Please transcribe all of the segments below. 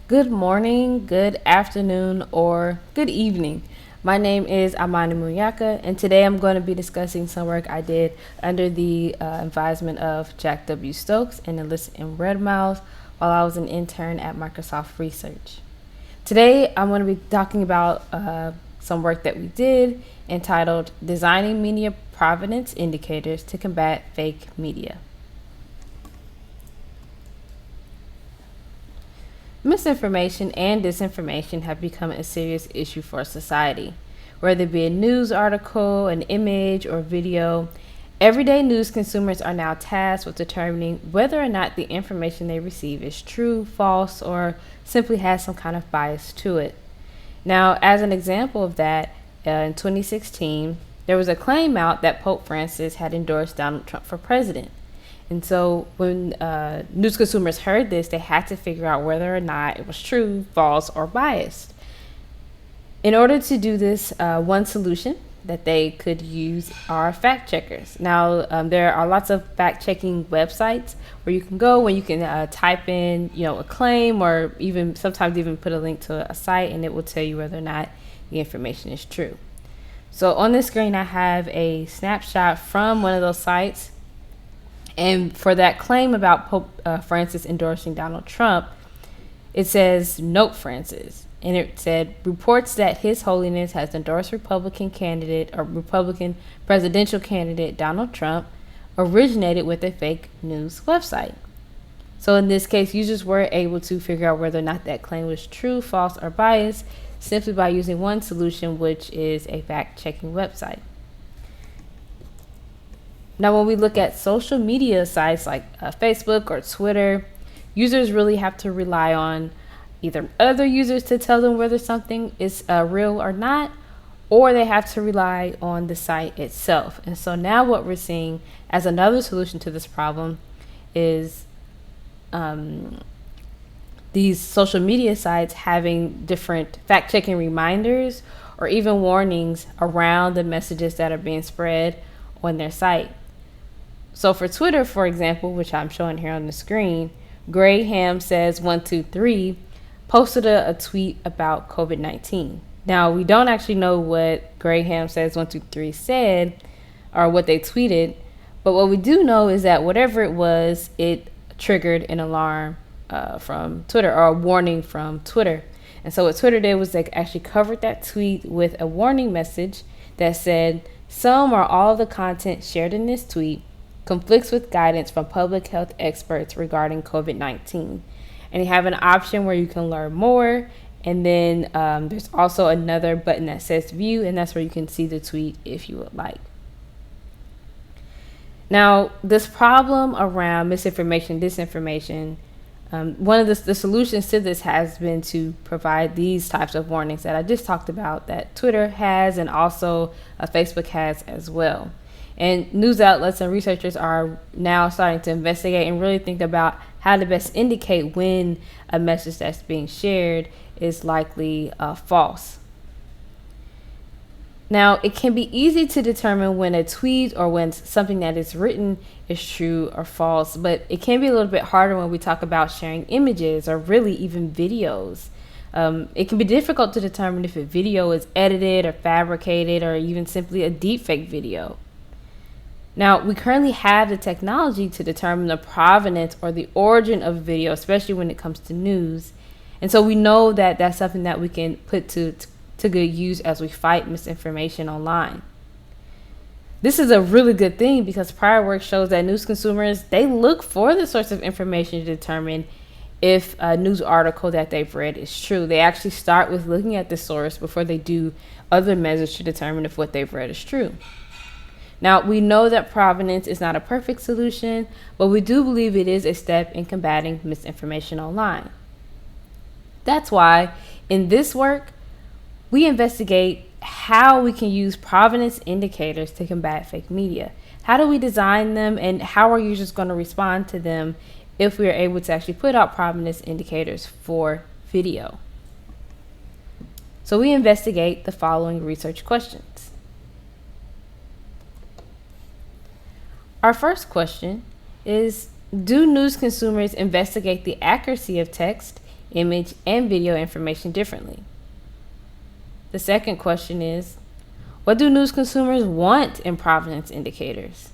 Good morning, good afternoon, or good evening. My name is Amani Munyaka, and today I'm going to be discussing some work I did under the advisement of Jack W. Stokes and Alyssa M. Redmouth while I was an intern at Microsoft Research. Today I'm going to be talking about some work that we did entitled Designing Media Provenance Indicators to Combat Fake Media. Misinformation and disinformation have become a serious issue for society. Whether it be a news article, an image, or video, everyday news consumers are now tasked with determining whether or not the information they receive is true, false, or simply has some kind of bias to it. Now, as an example of that, in 2016, there was a claim out that Pope Francis had endorsed Donald Trump for president. And so when news consumers heard this, they had to figure out whether or not it was true, false, or biased. In order to do this, one solution that they could use are fact checkers. Now, there are lots of fact-checking websites where you can go, where you can type in, a claim, or even sometimes even put a link to a site, and it will tell you whether or not the information is true. So on this screen, I have a snapshot from one of those sites. And for that claim about Pope Francis endorsing Donald Trump, it says, "Note Francis." And it said, "Reports that His Holiness has endorsed Republican presidential candidate Donald Trump originated with a fake news website." So in this case, users were able to figure out whether or not that claim was true, false, or biased simply by using one solution, which is a fact-checking website. Now, when we look at social media sites like Facebook or Twitter, users really have to rely on either other users to tell them whether something is real or not, or they have to rely on the site itself. And so now what we're seeing as another solution to this problem is these social media sites having different fact-checking reminders or even warnings around the messages that are being spread on their site. So for Twitter, for example, which I'm showing here on the screen, Graham Says 123 posted a tweet about COVID-19. Now, we don't actually know what Graham Says 123 said or what they tweeted, but what we do know is that whatever it was, it triggered an alarm from Twitter, or a warning from Twitter. And so what Twitter did was they actually covered that tweet with a warning message that said, "Some or all of the content shared in this tweet conflicts with guidance from public health experts regarding COVID-19. And you have an option where you can learn more. And then there's also another button that says view, and that's where you can see the tweet if you would like. Now, this problem around misinformation, disinformation, one of the solutions to this has been to provide these types of warnings that I just talked about that Twitter has, and also Facebook has as well. And news outlets and researchers are now starting to investigate and really think about how to best indicate when a message that's being shared is likely false. Now, it can be easy to determine when a tweet or when something that is written is true or false, but it can be a little bit harder when we talk about sharing images or really even videos. It can be difficult to determine if a video is edited or fabricated or even simply a deepfake video. Now, we currently have the technology to determine the provenance or the origin of a video, especially when it comes to news. And so we know that that's something that we can put to good use as we fight misinformation online. This is a really good thing because prior work shows that news consumers, they look for the source of information to determine if a news article that they've read is true. They actually start with looking at the source before they do other measures to determine if what they've read is true. Now, we know that provenance is not a perfect solution, but we do believe it is a step in combating misinformation online. That's why in this work, we investigate how we can use provenance indicators to combat fake media. How do we design them, and how are users going to respond to them if we are able to actually put out provenance indicators for video? So we investigate the following research questions. Our first question is, do news consumers investigate the accuracy of text image, and video information differently. The second question is, what do news consumers want in provenance indicators?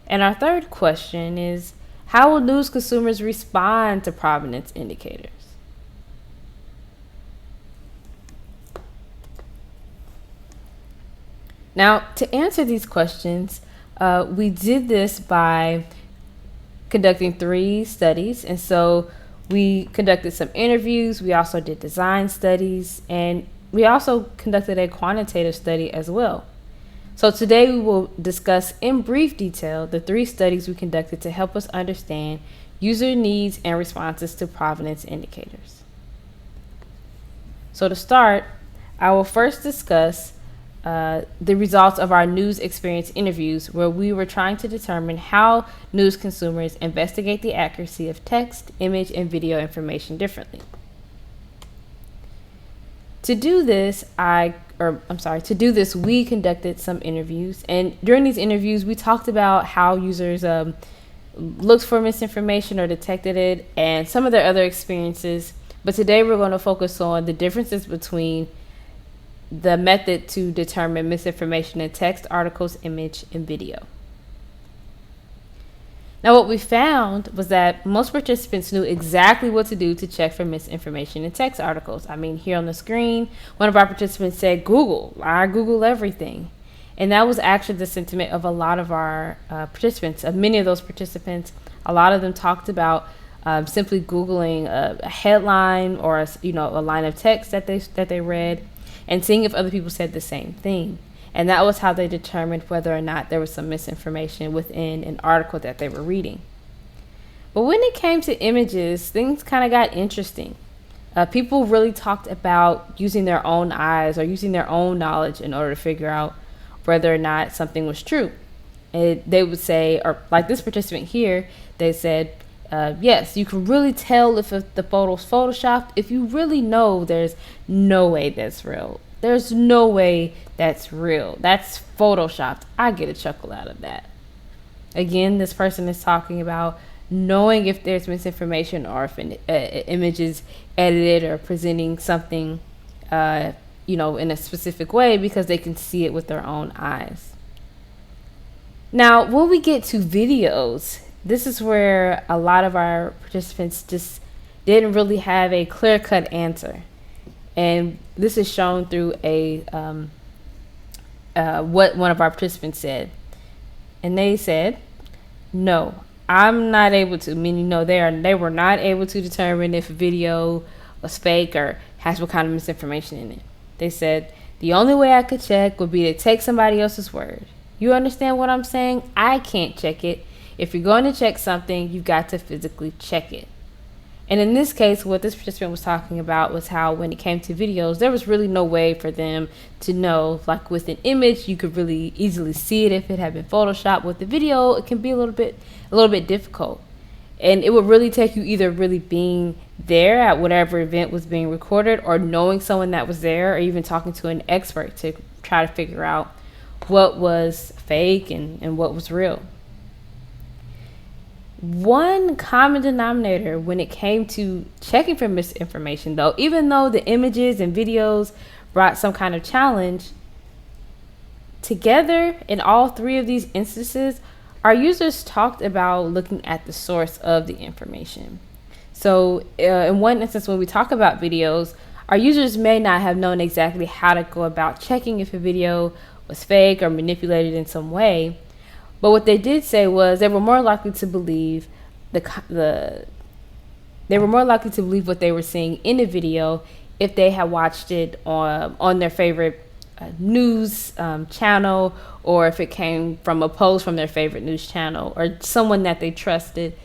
And our third question is, how will news consumers respond to provenance indicators? Now, to answer these questions, we did this by conducting 3 studies. And so we conducted some interviews, we also did design studies, and we also conducted a quantitative study as well. So today we will discuss in brief detail the 3 studies we conducted to help us understand user needs and responses to provenance indicators. So to start, I will first discuss the results of our news experience interviews, where we were trying to determine how news consumers investigate the accuracy of text, image, and video information differently. To do this, we conducted some interviews, and during these interviews, we talked about how users looked for misinformation or detected it, and some of their other experiences. But today, we're going to focus on the differences between the method to determine misinformation in text, articles, image, and video. Now, what we found was that most participants knew exactly what to do to check for misinformation in text articles. I mean, here on the screen, one of our participants said, Google. I Google everything. And that was actually the sentiment of a lot of our participants. Of many of those participants, a lot of them talked about simply Googling a headline or a line of text that they read, and seeing if other people said the same thing. And that was how they determined whether or not there was some misinformation within an article that they were reading. But when it came to images, things kind of got interesting. People really talked about using their own eyes or using their own knowledge in order to figure out whether or not something was true. They would say, or like this participant here, they said, yes, you can really tell if the photo's photoshopped if you really know there's no way that's real. There's no way that's real. That's photoshopped. I get a chuckle out of that. Again, this person is talking about knowing if there's misinformation or if an image is edited or presenting something, in a specific way because they can see it with their own eyes. Now, when we get to videos, this is where a lot of our participants just didn't really have a clear-cut answer. And this is shown through what one of our participants said. And they said, no, I'm not able to, meaning no, they were not able to determine if a video was fake or has what kind of misinformation in it. They said, the only way I could check would be to take somebody else's word. You understand what I'm saying? I can't check it. If you're going to check something, you've got to physically check it. And in this case, what this participant was talking about was how when it came to videos, there was really no way for them to know. Like with an image, you could really easily see it if it had been photoshopped. With the video, it can be a little bit difficult. And it would really take you either really being there at whatever event was being recorded or knowing someone that was there or even talking to an expert to try to figure out what was fake and what was real. One common denominator when it came to checking for misinformation, though, even though the images and videos brought some kind of challenge, together in all 3 of these instances, our users talked about looking at the source of the information. So in one instance, when we talk about videos, our users may not have known exactly how to go about checking if a video was fake or manipulated in some way. But what they did say was they were more likely to believe what they were seeing in the video if they had watched it on their favorite news channel, or if it came from a post from their favorite news channel or someone that they trusted,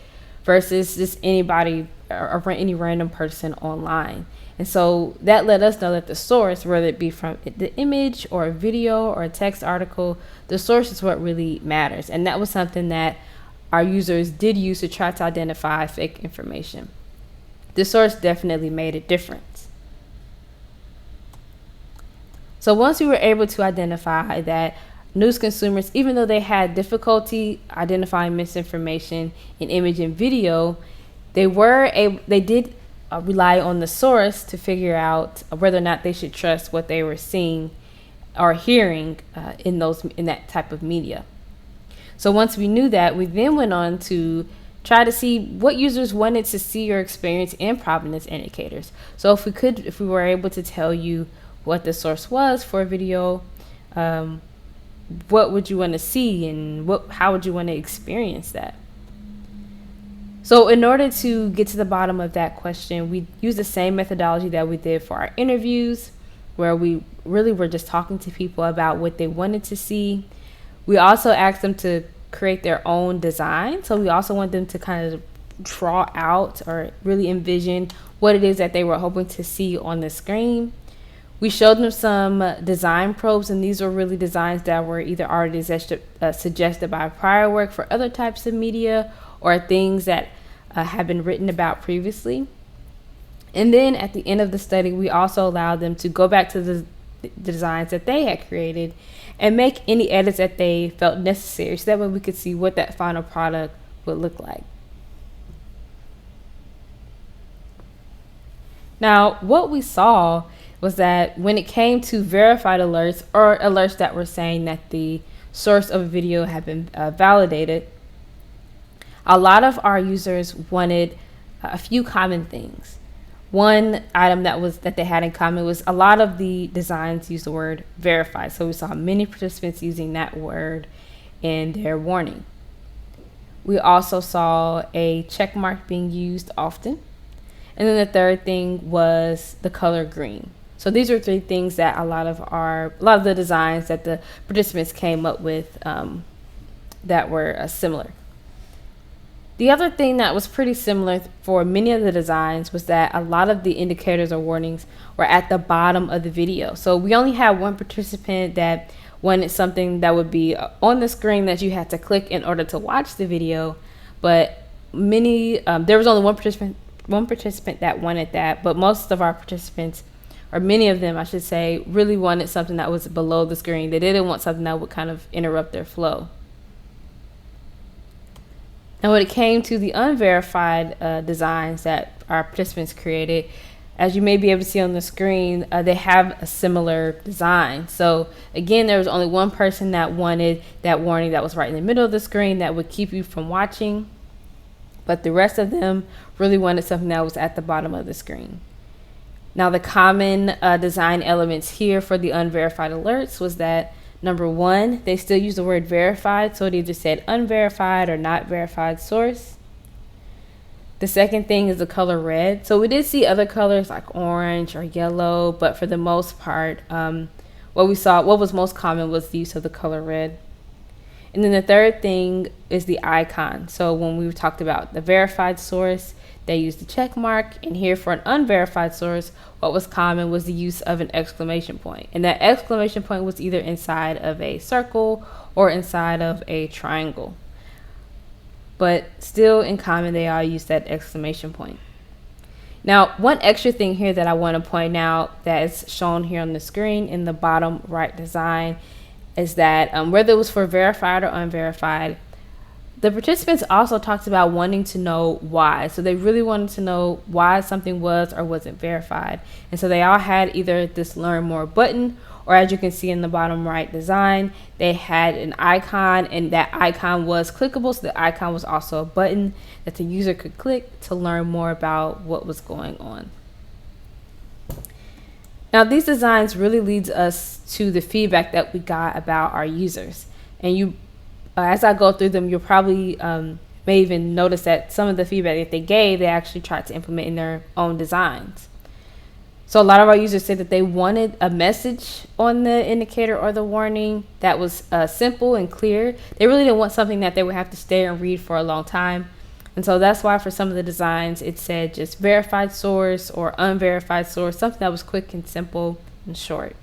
versus just anybody or any random person online. And so that let us know that the source, whether it be from the image or a video or a text article, the source is what really matters. And that was something that our users did use to try to identify fake information. The source definitely made a difference. So once we were able to identify that news consumers, even though they had difficulty identifying misinformation in image and video, they did rely on the source to figure out whether or not they should trust what they were seeing or hearing in that type of media. So once we knew that, we then went on to try to see what users wanted to see or experience in provenance indicators. So if we were able to tell you what the source was for a video, what would you want to see and how would you want to experience that? So in order to get to the bottom of that question, we used the same methodology that we did for our interviews, where we really were just talking to people about what they wanted to see. We also asked them to create their own design. So we also want them to kind of draw out or really envision what it is that they were hoping to see on the screen. We showed them some design probes, and these were really designs that were either already suggested by prior work for other types of media or things that have been written about previously. And then at the end of the study, we also allowed them to go back to the designs that they had created and make any edits that they felt necessary, so that way we could see what that final product would look like. Now, what we saw was that when it came to verified alerts or alerts that were saying that the source of a video had been validated, a lot of our users wanted a few common things. One item that they had in common was a lot of the designs use the word verified. So we saw many participants using that word in their warning. We also saw a check mark being used often. And then the third thing was the color green. So these are three things that a lot of the designs that the participants came up with that were similar. The other thing that was pretty similar for many of the designs was that a lot of the indicators or warnings were at the bottom of the video. So we only had one participant that wanted something that would be on the screen that you had to click in order to watch the video, but there was only one participant that wanted that, but most of our participants, or many of them I should say, really wanted something that was below the screen. They didn't want something that would kind of interrupt their flow. Now, when it came to the unverified designs that our participants created, as you may be able to see on the screen, they have a similar design. So again, there was only one person that wanted that warning that was right in the middle of the screen that would keep you from watching, but the rest of them really wanted something that was at the bottom of the screen. Now, the common design elements here for the unverified alerts was that number one, they still use the word verified, so it either said unverified or not verified source. The second thing is the color red. So we did see other colors like orange or yellow, but for the most part, what was most common was the use of the color red. And then the third thing is the icon. So when we talked about the verified source, they used the check mark, and here for an unverified source, what was common was the use of an exclamation point. And that exclamation point was either inside of a circle or inside of a triangle. But still in common, they all use that exclamation point. Now, one extra thing here that I want to point out that is shown here on the screen in the bottom right design is that whether it was for verified or unverified, the participants also talked about wanting to know why. So they really wanted to know why something was or wasn't verified. And so they all had either this learn more button, or as you can see in the bottom right design, they had an icon, and that icon was clickable. So the icon was also a button that the user could click to learn more about what was going on. Now, these designs really leads us to the feedback that we got about our users. And as I go through them, you'll probably may even notice that some of the feedback that they gave, they actually tried to implement in their own designs. So a lot of our users said that they wanted a message on the indicator or the warning that was simple and clear. They really didn't want something that they would have to stay and read for a long time. And so that's why for some of the designs, it said just verified source or unverified source, something that was quick and simple and short.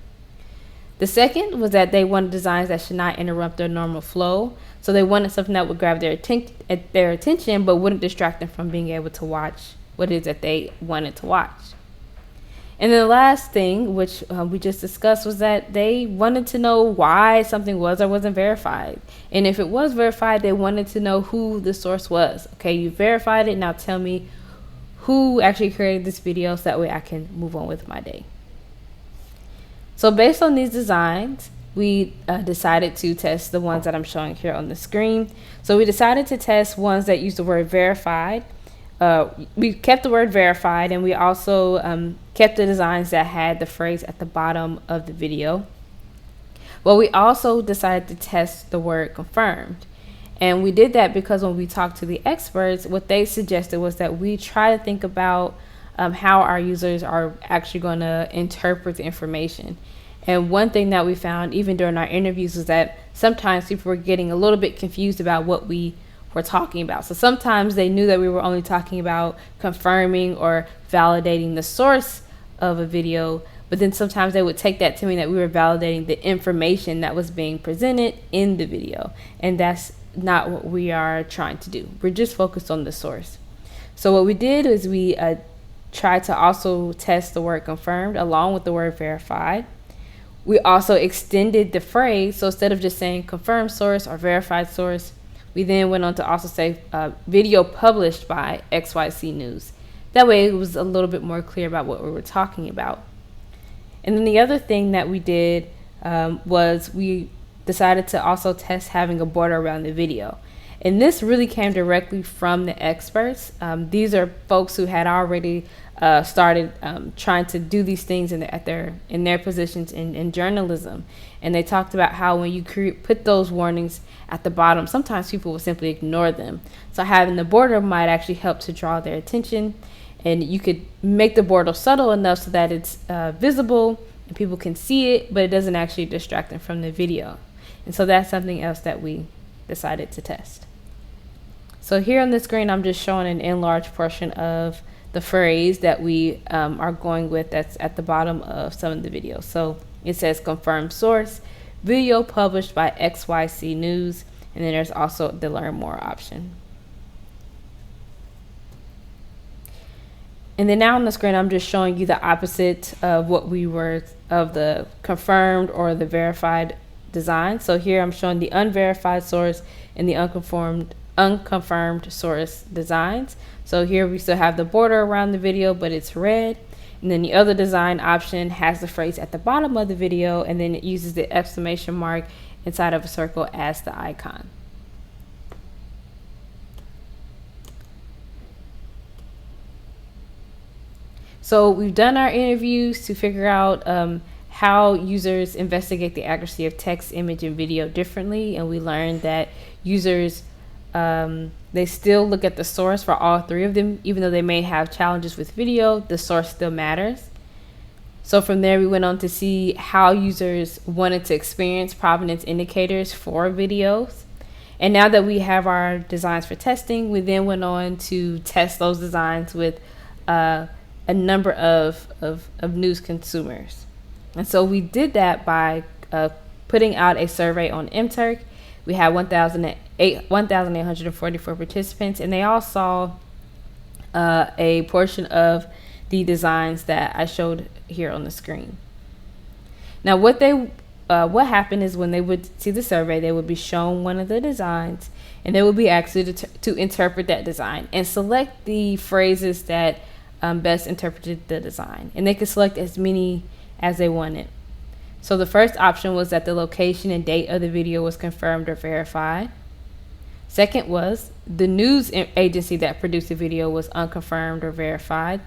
The second was that they wanted designs that should not interrupt their normal flow. So they wanted something that would grab their attention, but wouldn't distract them from being able to watch what it is that they wanted to watch. And then the last thing, which we just discussed, was that they wanted to know why something was or wasn't verified. And if it was verified, they wanted to know who the source was. Okay, you verified it, now tell me who actually created this video, so that way I can move on with my day. So based on these designs, we decided to test the ones that I'm showing here on the screen. So we decided to test ones that use the word verified. We kept the word verified, and we also kept the designs that had the phrase at the bottom of the video. Well, we also decided to test the word confirmed. And we did that because when we talked to the experts, what they suggested was that we try to think about how our users are actually going to interpret the information. And one thing that we found even during our interviews was that sometimes people were getting a little bit confused about what we were talking about. So sometimes they knew that we were only talking about confirming or validating the source of a video, but then sometimes they would take that to mean that we were validating the information that was being presented in the video. And that's not what we are trying to do. We're just focused on the source. So what we did is we tried to also test the word confirmed along with the word verified. We also extended the phrase, so instead of just saying confirmed source or verified source, we then went on to also say video published by XYZ News. That way it was a little bit more clear about what we were talking about. And then the other thing that we did was we decided to also test having a border around the video. And this really came directly from the experts. These are folks who had already started trying to do these things in their positions in journalism. And they talked about how when you put those warnings at the bottom, sometimes people will simply ignore them. So having the border might actually help to draw their attention. And you could make the border subtle enough so that it's visible and people can see it, but it doesn't actually distract them from the video. And so that's something else that we decided to test. So here on the screen, I'm just showing an enlarged portion of the phrase that we are going with that's at the bottom of some of the videos. So it says confirmed source, video published by XYZ News, and then there's also the learn more option. And then now on the screen, I'm just showing you the opposite of what we were of the confirmed or the verified design. So here I'm showing the unverified source and the unconfirmed source designs. So here we still have the border around the video, but it's red. And then the other design option has the phrase at the bottom of the video, and then it uses the exclamation mark inside of a circle as the icon. So we've done our interviews to figure out how users investigate the accuracy of text, image, and video differently. And we learned that users, they still look at the source for all three of them. Even though they may have challenges with video, the source still matters. So from there, we went on to see how users wanted to experience provenance indicators for videos. And now that we have our designs for testing, we then went on to test those designs with a number of news consumers. And so we did that by putting out a survey on MTurk. We had 1,844 participants, and they all saw a portion of the designs that I showed here on the screen. Now what happened is when they would see the survey, they would be shown one of the designs, and they would be asked to interpret that design and select the phrases that best interpreted the design, and they could select as many as they wanted. So the first option was that the location and date of the video was confirmed or verified. Second was the news agency that produced the video was unconfirmed or verified.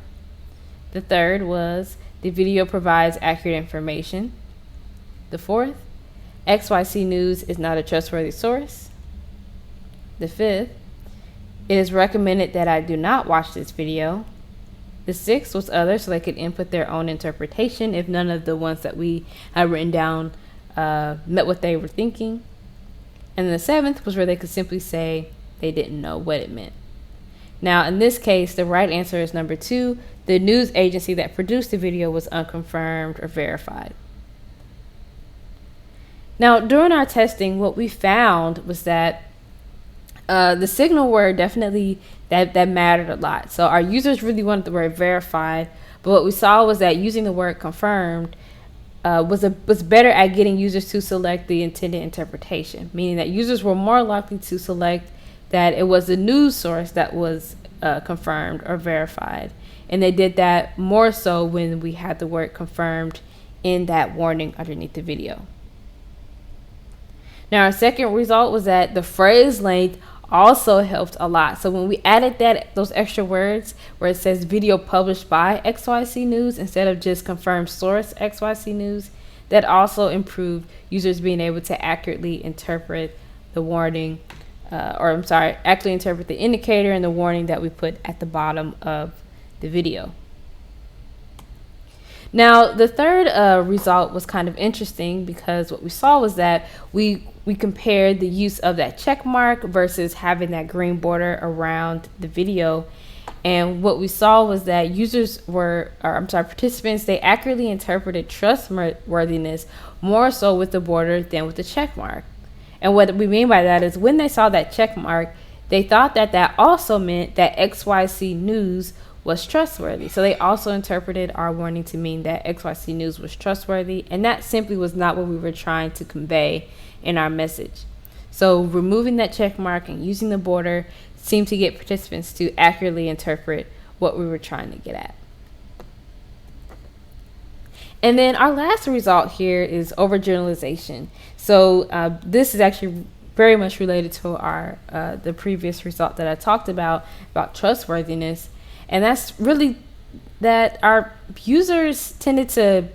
The third was the video provides accurate information. The fourth, XYZ News is not a trustworthy source. The fifth, it is recommended that I do not watch this video. The sixth was other, so they could input their own interpretation if none of the ones that we had written down met what they were thinking. And then the seventh was where they could simply say they didn't know what it meant. Now, in this case, the right answer is number 2. The news agency that produced the video was unconfirmed or verified. Now, during our testing, what we found was that the signal word definitely that mattered a lot. So our users really wanted the word verified, but what we saw was that using the word confirmed was better at getting users to select the intended interpretation, meaning that users were more likely to select that it was the news source that was confirmed or verified And they did that more so when we had the word confirmed in that warning underneath the video. Now, our second result was that the phrase length also helped a lot. So when we added those extra words where it says video published by XYZ News instead of just confirmed source XYZ News, that also improved users being able to accurately interpret the warning, accurately interpret the indicator and the warning that we put at the bottom of the video. Now, the third result was kind of interesting because what we saw was that we compared the use of that check mark versus having that green border around the video. And what we saw was that participants, they accurately interpreted trustworthiness more so with the border than with the check mark. And what we mean by that is when they saw that check mark, they thought that also meant that XYZ News was trustworthy. So they also interpreted our warning to mean that XYZ News was trustworthy, and that simply was not what we were trying to convey in our message. So removing that check mark and using the border seemed to get participants to accurately interpret what we were trying to get at. And then our last result here is overgeneralization. So this is actually very much related to our the previous result that I talked about trustworthiness. And that's really that our users tended to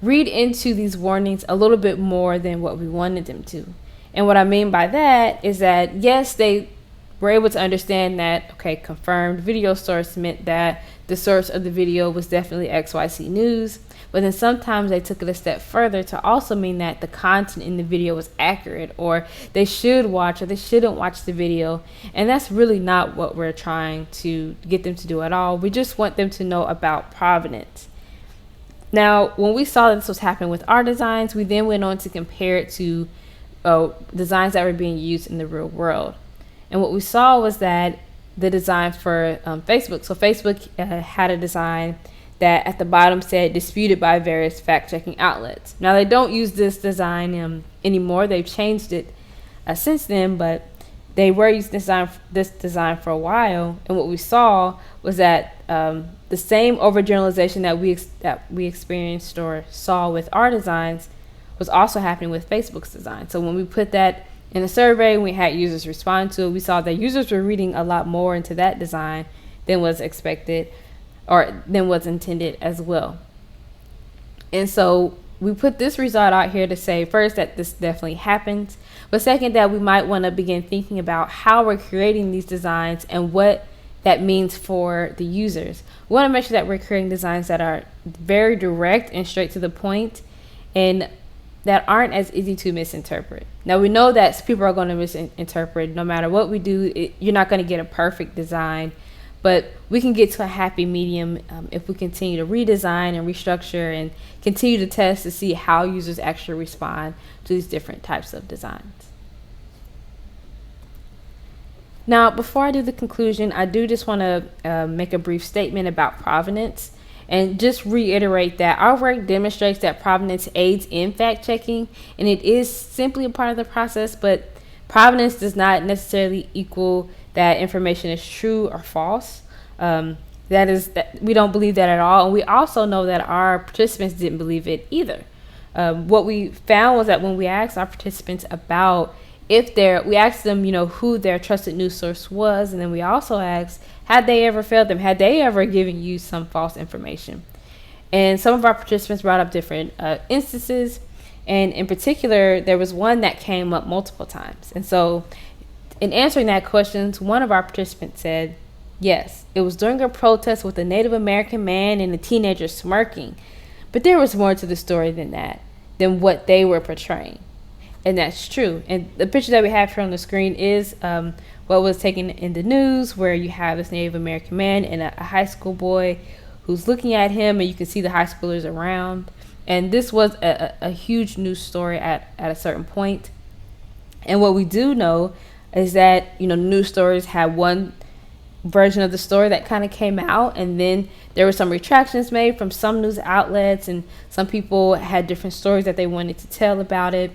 read into these warnings a little bit more than what we wanted them to. And what I mean by that is that, yes, they were able to understand that, okay, confirmed video source meant that the source of the video was definitely XYZ News. But then sometimes they took it a step further to also mean that the content in the video was accurate, or they should watch or they shouldn't watch the video. And that's really not what we're trying to get them to do at all. We just want them to know about provenance. Now, when we saw this was happening with our designs, we then went on to compare it to designs that were being used in the real world. And what we saw was that the design for Facebook. So Facebook had a design that at the bottom said disputed by various fact-checking outlets. Now, they don't use this design anymore. They've changed it since then, but they were using this design for a while. And what we saw was that the same overgeneralization that we experienced or saw with our designs was also happening with Facebook's design. So when we put that in a survey, we had users respond to it, we saw that users were reading a lot more into that design than was expected or than was intended as well. And so we put this result out here to say, first, that this definitely happens, but second, that we might want to begin thinking about how we're creating these designs and what that means for the users. We want to make sure that we're creating designs that are very direct and straight to the point and that aren't as easy to misinterpret. Now, we know that people are going to misinterpret no matter what we do. You're not going to get a perfect design, but we can get to a happy medium if we continue to redesign and restructure and continue to test to see how users actually respond to these different types of designs. Now, before I do the conclusion, I do just want to make a brief statement about provenance and just reiterate that our work demonstrates that provenance aids in fact-checking, and it is simply a part of the process, but provenance does not necessarily equal that information is true or false. That we don't believe that at all, and we also know that our participants didn't believe it either. What we found was that when we asked our participants about we asked them, who their trusted news source was, and then we also asked, had they ever failed them? Had they ever given you some false information? And some of our participants brought up different instances, and in particular, there was one that came up multiple times. And so in answering that question, one of our participants said, yes, it was during a protest with a Native American man and a teenager smirking, but there was more to the story than what they were portraying. And that's true. And the picture that we have here on the screen is what was taken in the news, where you have this Native American man and a high school boy who's looking at him, and you can see the high schoolers around. And this was a huge news story at a certain point. And what we do know is that, news stories had one version of the story that kind of came out, and then there were some retractions made from some news outlets, and some people had different stories that they wanted to tell about it.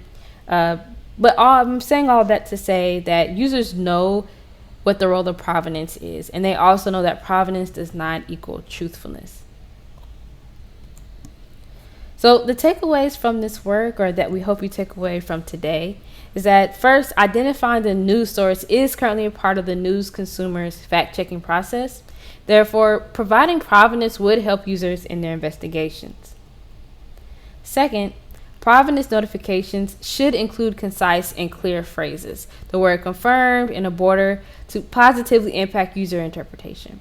But I'm saying all that to say that users know what the role of provenance is. And they also know that provenance does not equal truthfulness. So the takeaways from this work, or that we hope you take away from today, is that first, identifying the news source is currently a part of the news consumers fact-checking process. Therefore, providing provenance would help users in their investigations. Second, provenance notifications should include concise and clear phrases, the word confirmed, and a border to positively impact user interpretation.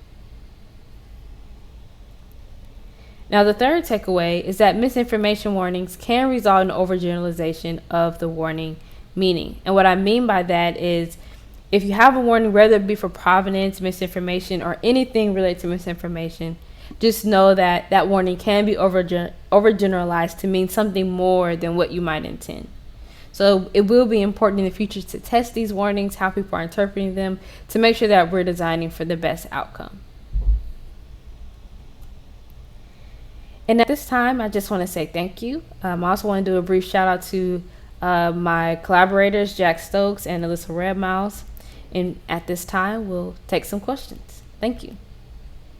Now, the third takeaway is that misinformation warnings can result in overgeneralization of the warning meaning. And what I mean by that is, if you have a warning, whether it be for provenance, misinformation, or anything related to misinformation, just know that that warning can be overgeneralized to mean something more than what you might intend. So it will be important in the future to test these warnings, how people are interpreting them, to make sure that we're designing for the best outcome. And at this time, I just want to say thank you. I also want to do a brief shout out to my collaborators, Jack Stokes and Alyssa Redmiles. And at this time, we'll take some questions. Thank you.